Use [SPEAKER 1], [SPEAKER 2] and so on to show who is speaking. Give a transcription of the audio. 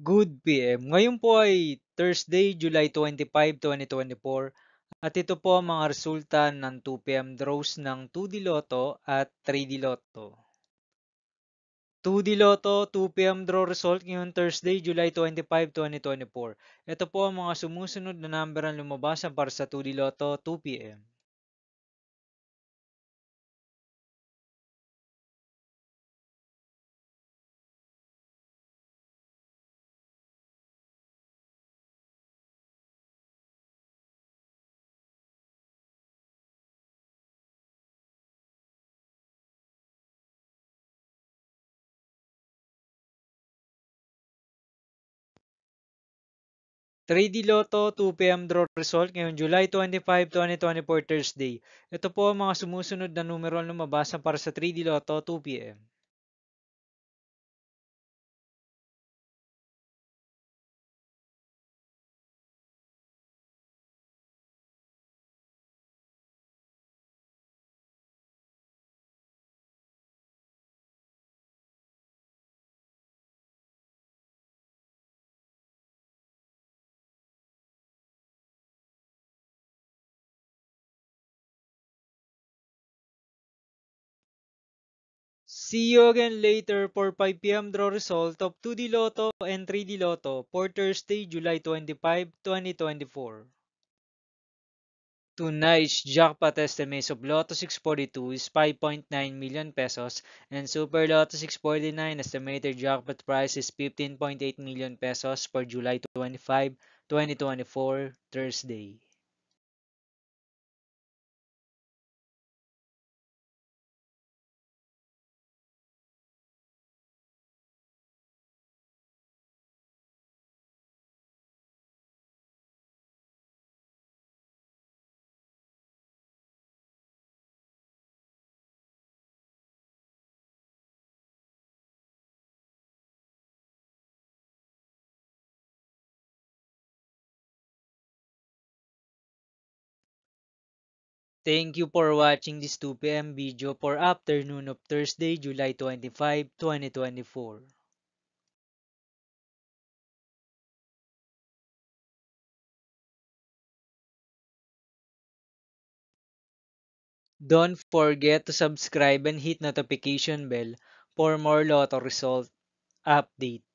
[SPEAKER 1] Good PM. Ngayon po ay Thursday, July 25, 2024 at ito po ang mga resulta ng 2 PM draws ng 2D Lotto at 3D Lotto. 2D Lotto 2 PM draw result ngayong Thursday, July 25, 2024. Ito po ang mga sumusunod na number ang lumabasan para sa 2D Lotto 2 PM. 3D Lotto 2 PM draw result ngayong July 25, 2024 Thursday. Ito po ang mga sumusunod na numero ang lumabasan para sa 3D Lotto 2 PM. 'See you again later for 5 PM draw result of 2D Lotto and 3D Lotto for Thursday, July 25, 2024. Tonight's jackpot estimate of Lotto 642 is 5.9 million pesos and Super Lotto 649 estimated jackpot price is 15.8 million pesos for July 25, 2024, Thursday. Thank you for watching this 2 PM video for afternoon of Thursday, July 25, 2024. Don't forget to subscribe and hit notification bell for more Lotto result update.